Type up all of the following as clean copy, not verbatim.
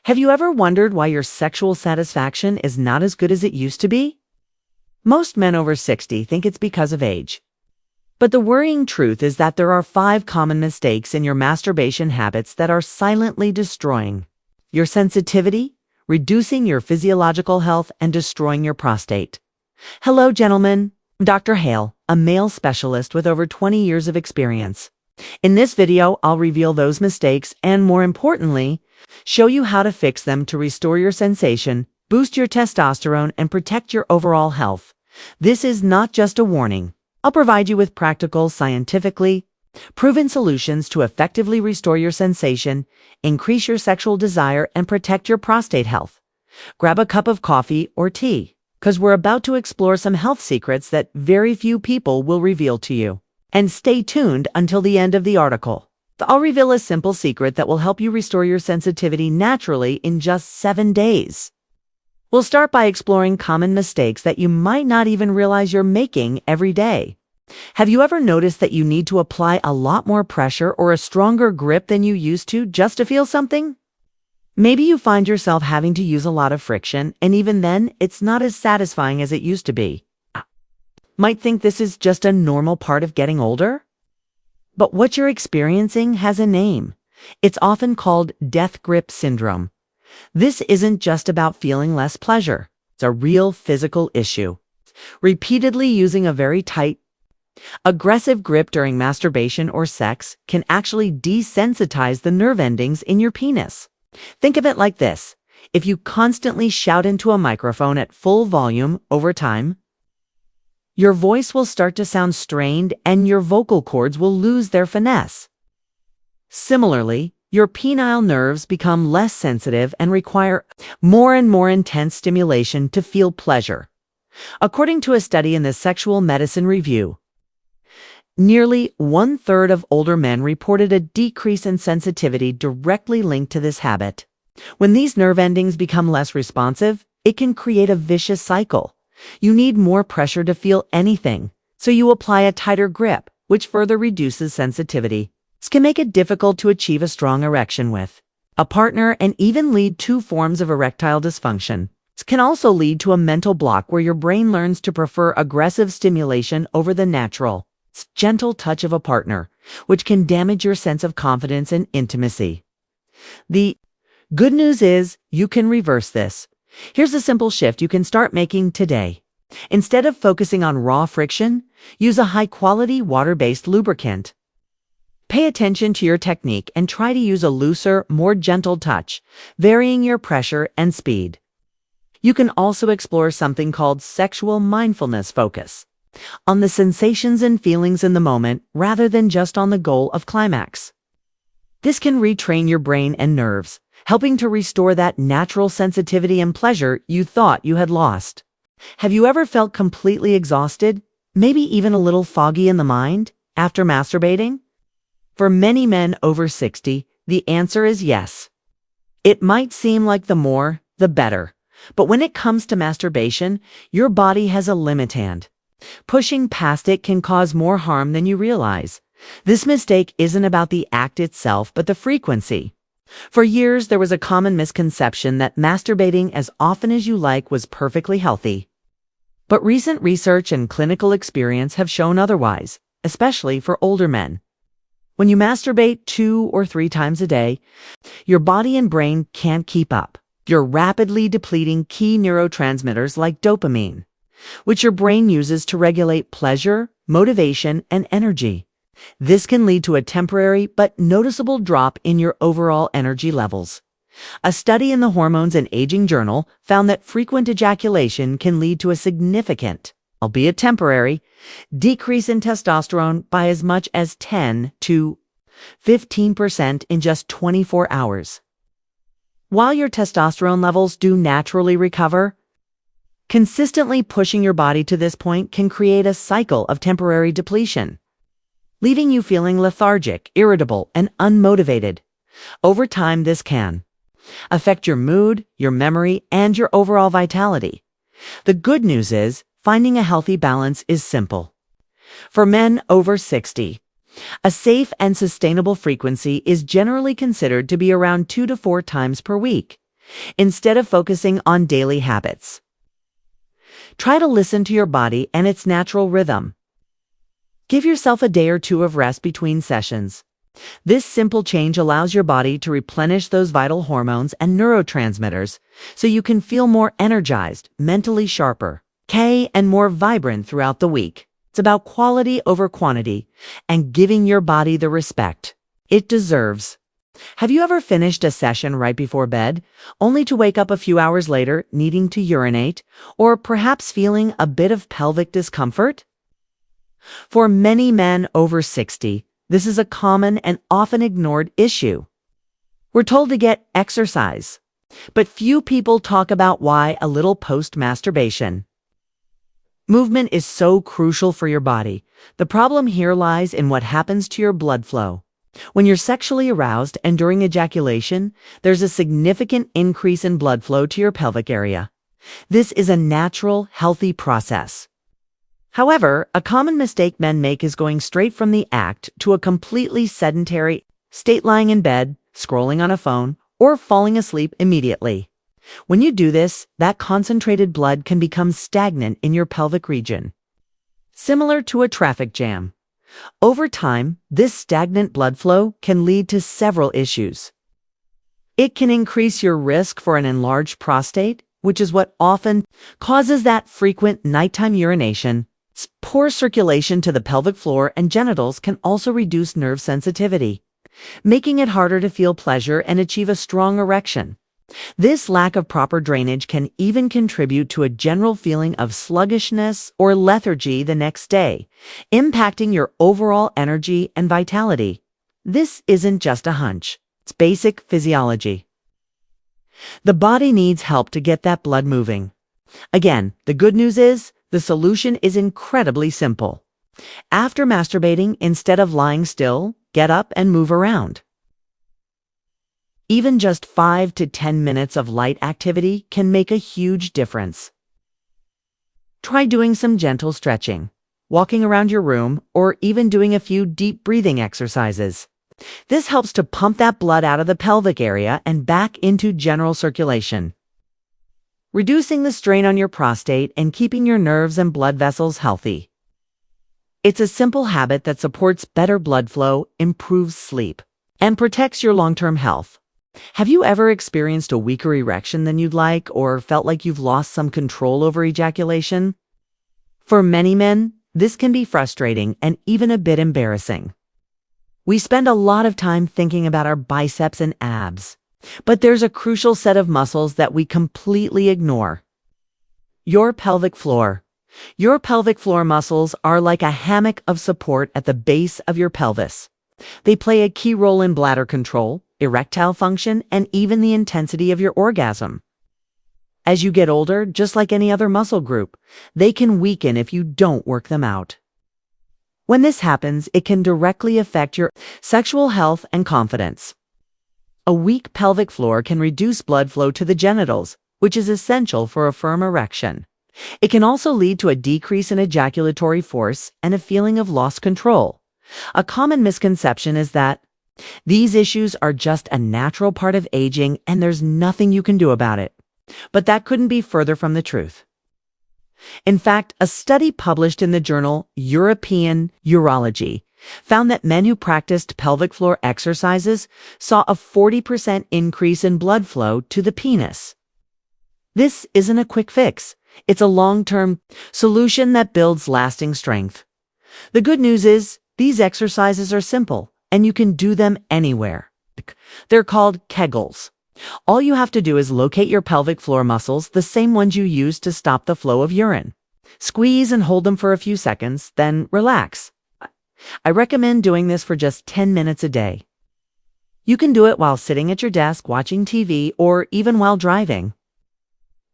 Have you ever wondered why your sexual satisfaction is not as good as it used to be? Most men over 60 think it's because of age. But the worrying truth is that there are 5 common mistakes in your masturbation habits that are silently destroying your sensitivity, reducing your physiological health, and destroying your prostate. Hello, gentlemen. I'm Dr. Hale, a male specialist with over 20 years of experience. In this video, I'll reveal those mistakes and, more importantly, show you how to fix them to restore your sensation, boost your testosterone, and protect your overall health. This is not just a warning. I'll provide you with practical, scientifically proven solutions to effectively restore your sensation, increase your sexual desire, and protect your prostate health. Grab a cup of coffee or tea, because we're about to explore some health secrets that very few people will reveal to you. And stay tuned until the end of the article. I'll reveal a simple secret that will help you restore your sensitivity naturally in just 7 days. We'll start by exploring common mistakes that you might not even realize you're making every day. Have you ever noticed that you need to apply a lot more pressure or a stronger grip than you used to just to feel something? Maybe you find yourself having to use a lot of friction, and even then, it's not as satisfying as it used to be. Might think this is just a normal part of getting older? But what you're experiencing has a name. It's often called death grip syndrome. This isn't just about feeling less pleasure. It's a real physical issue. Repeatedly using a very tight, aggressive grip during masturbation or sex can actually desensitize the nerve endings in your penis. Think of it like this. If you constantly shout into a microphone at full volume over time, your voice will start to sound strained and your vocal cords will lose their finesse. Similarly, your penile nerves become less sensitive and require more and more intense stimulation to feel pleasure. According to a study in the Sexual Medicine Review, nearly 1/3 of older men reported a decrease in sensitivity directly linked to this habit. When these nerve endings become less responsive, it can create a vicious cycle. You need more pressure to feel anything, so you apply a tighter grip, which further reduces sensitivity. This can make it difficult to achieve a strong erection with a partner and even lead to forms of erectile dysfunction. This can also lead to a mental block where your brain learns to prefer aggressive stimulation over the natural, gentle touch of a partner, which can damage your sense of confidence and intimacy. The good news is you can reverse this. Here's a simple shift you can start making today. Instead of focusing on raw friction, use a high-quality water-based lubricant. Pay attention to your technique and try to use a looser, more gentle touch, varying your pressure and speed. You can also explore something called sexual mindfulness focus, on the sensations and feelings in the moment rather than just on the goal of climax. This can retrain your brain and nerves, helping to restore that natural sensitivity and pleasure you thought you had lost. Have you ever felt completely exhausted, maybe even a little foggy in the mind, after masturbating? For many men over 60, the answer is yes. It might seem like the more, the better. But when it comes to masturbation, your body has a limit hand. Pushing past it can cause more harm than you realize. This mistake isn't about the act itself, but the frequency. For years, there was a common misconception that masturbating as often as you like was perfectly healthy. But recent research and clinical experience have shown otherwise, especially for older men. When you masturbate 2 or 3 times a day, your body and brain can't keep up. You're rapidly depleting key neurotransmitters like dopamine, which your brain uses to regulate pleasure, motivation, and energy. This can lead to a temporary but noticeable drop in your overall energy levels. A study in the Hormones and Aging Journal found that frequent ejaculation can lead to a significant, albeit temporary, decrease in testosterone by as much as 10 to 15% in just 24 hours. While your testosterone levels do naturally recover, consistently pushing your body to this point can create a cycle of temporary depletion, leaving you feeling lethargic, irritable, and unmotivated. Over time, this can affect your mood, your memory, and your overall vitality. The good news is, finding a healthy balance is simple. For men over 60, a safe and sustainable frequency is generally considered to be around 2 to 4 times per week. instead of focusing on daily habits. Try to listen to your body and its natural rhythm. Give yourself a day or two of rest between sessions. This simple change allows your body to replenish those vital hormones and neurotransmitters so you can feel more energized, mentally sharper, and more vibrant throughout the week. It's about quality over quantity and giving your body the respect it deserves. Have you ever finished a session right before bed, only to wake up a few hours later needing to urinate, or perhaps feeling a bit of pelvic discomfort? For many men over 60, this is a common and often ignored issue. We're told to get exercise, but few people talk about why a little post-masturbation. Movement is so crucial for your body. The problem here lies in what happens to your blood flow. When you're sexually aroused and during ejaculation, there's a significant increase in blood flow to your pelvic area. This is a natural, healthy process. However, a common mistake men make is going straight from the act to a completely sedentary state, lying in bed, scrolling on a phone, or falling asleep immediately. When you do this, that concentrated blood can become stagnant in your pelvic region, similar to a traffic jam. Over time, this stagnant blood flow can lead to several issues. It can increase your risk for an enlarged prostate, which is what often causes that frequent nighttime urination. Poor circulation to the pelvic floor and genitals can also reduce nerve sensitivity, making it harder to feel pleasure and achieve a strong erection. This lack of proper drainage can even contribute to a general feeling of sluggishness or lethargy the next day, impacting your overall energy and vitality. This isn't just a hunch. It's basic physiology. The body needs help to get that blood moving. Again, the good news is, the solution is incredibly simple. After masturbating, instead of lying still, get up and move around. Even just 5 to 10 minutes of light activity can make a huge difference. Try doing some gentle stretching, walking around your room, or even doing a few deep breathing exercises. This helps to pump that blood out of the pelvic area and back into general circulation, reducing the strain on your prostate and keeping your nerves and blood vessels healthy. It's a simple habit that supports better blood flow, improves sleep, and protects your long-term health. Have you ever experienced a weaker erection than you'd like, or felt like you've lost some control over ejaculation? For many men, this can be frustrating and even a bit embarrassing. We spend a lot of time thinking about our biceps and abs, but there's a crucial set of muscles that we completely ignore. Your pelvic floor. Your pelvic floor muscles are like a hammock of support at the base of your pelvis. They play a key role in bladder control, erectile function, and even the intensity of your orgasm. As you get older, just like any other muscle group, they can weaken if you don't work them out. When this happens, it can directly affect your sexual health and confidence. A weak pelvic floor can reduce blood flow to the genitals, which is essential for a firm erection. It can also lead to a decrease in ejaculatory force and a feeling of lost control. A common misconception is that these issues are just a natural part of aging and there's nothing you can do about it. But that couldn't be further from the truth. In fact, a study published in the journal European Urology found that men who practiced pelvic floor exercises saw a 40% increase in blood flow to the penis. This isn't a quick fix. It's a long-term solution that builds lasting strength. The good news is, these exercises are simple, and you can do them anywhere. They're called Kegels. All you have to do is locate your pelvic floor muscles, the same ones you use to stop the flow of urine. Squeeze and hold them for a few seconds, then relax. I recommend doing this for just 10 minutes a day. You can do it while sitting at your desk watching TV or even while driving.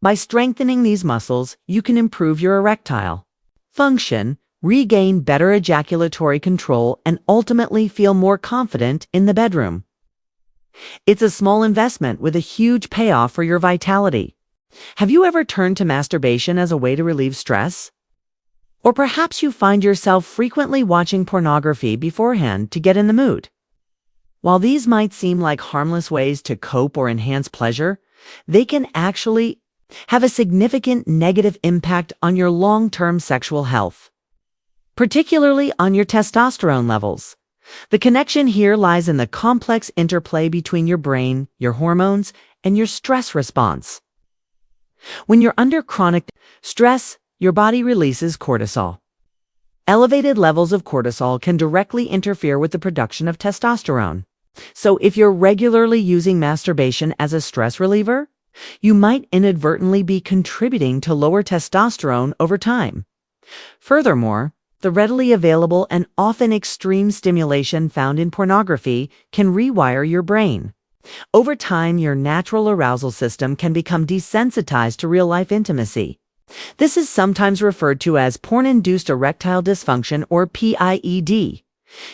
By strengthening these muscles, you can improve your erectile function, regain better ejaculatory control, and ultimately feel more confident in the bedroom. It's a small investment with a huge payoff for your vitality. Have you ever turned to masturbation as a way to relieve stress? Or perhaps you find yourself frequently watching pornography beforehand to get in the mood. While these might seem like harmless ways to cope or enhance pleasure, they can actually have a significant negative impact on your long-term sexual health, particularly on your testosterone levels. The connection here lies in the complex interplay between your brain, your hormones, and your stress response. When you're under chronic stress, your body releases cortisol. Elevated levels of cortisol can directly interfere with the production of testosterone. So if you're regularly using masturbation as a stress reliever, you might inadvertently be contributing to lower testosterone over time. Furthermore, the readily available and often extreme stimulation found in pornography can rewire your brain. Over time, your natural arousal system can become desensitized to real-life intimacy. This is sometimes referred to as porn-induced erectile dysfunction, or PIED.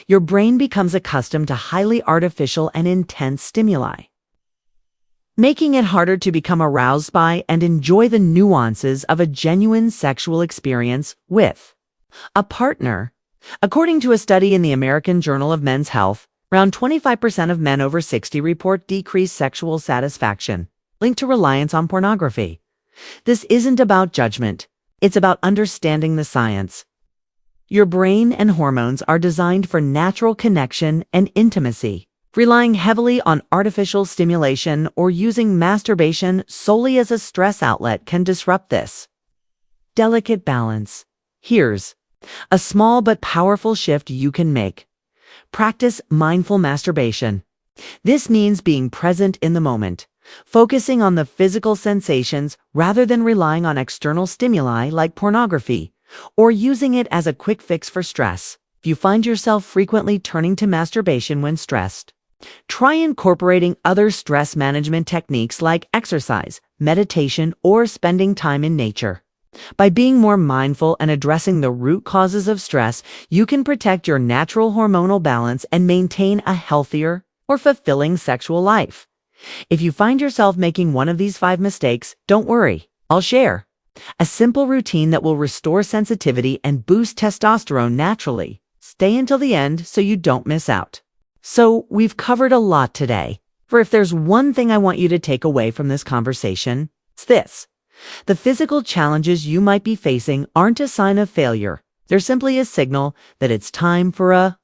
Your brain becomes accustomed to highly artificial and intense stimuli, making it harder to become aroused by and enjoy the nuances of a genuine sexual experience with a partner. According to a study in the American Journal of Men's Health, around 25% of men over 60 report decreased sexual satisfaction linked to reliance on pornography. This isn't about judgment. It's about understanding the science. Your brain and hormones are designed for natural connection and intimacy. Relying heavily on artificial stimulation or using masturbation solely as a stress outlet can disrupt this delicate balance. Here's a small but powerful shift you can make. Practice mindful masturbation. This means being present in the moment, focusing on the physical sensations rather than relying on external stimuli like pornography, or using it as a quick fix for stress. If you find yourself frequently turning to masturbation when stressed, try incorporating other stress management techniques like exercise, meditation, or spending time in nature. By being more mindful and addressing the root causes of stress, you can protect your natural hormonal balance and maintain a healthier or fulfilling sexual life. If you find yourself making one of these 5 mistakes, don't worry. I'll share a simple routine that will restore sensitivity and boost testosterone naturally. Stay until the end so you don't miss out. So, we've covered a lot today. For if there's one thing I want you to take away from this conversation, it's this. The physical challenges you might be facing aren't a sign of failure. They're simply a signal that it's time for a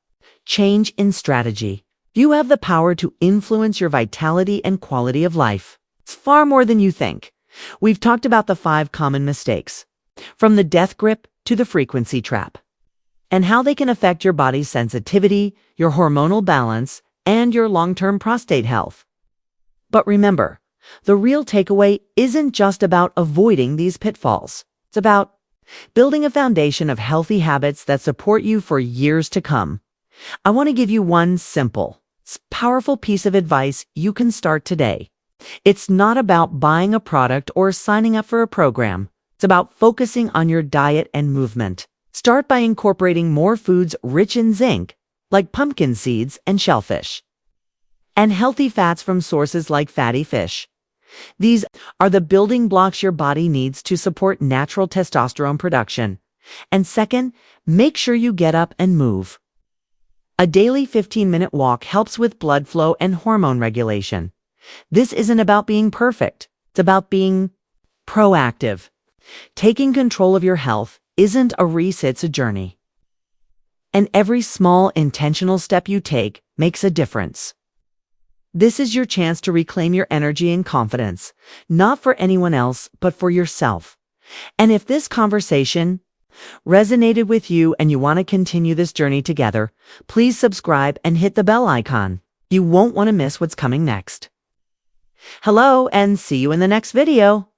change in strategy. You have the power to influence your vitality and quality of life. It's far more than you think. We've talked about the 5 common mistakes, from the death grip to the frequency trap, and how they can affect your body's sensitivity, your hormonal balance, and your long-term prostate health. But remember, the real takeaway isn't just about avoiding these pitfalls. It's about building a foundation of healthy habits that support you for years to come. I want to give you one simple, powerful piece of advice you can start today. It's not about buying a product or signing up for a program. It's about focusing on your diet and movement. Start by incorporating more foods rich in zinc, like pumpkin seeds and shellfish, and healthy fats from sources like fatty fish. These are the building blocks your body needs to support natural testosterone production. And second, make sure you get up and move. A daily 15-minute walk helps with blood flow and hormone regulation. This isn't about being perfect. It's about being proactive. Taking control of your health isn't a race, it's a journey. And every small, intentional step you take makes a difference. This is your chance to reclaim your energy and confidence, not for anyone else, but for yourself. And if this conversation resonated with you and you want to continue this journey together, please subscribe and hit the bell icon. You won't want to miss what's coming next. Hello, and see you in the next video.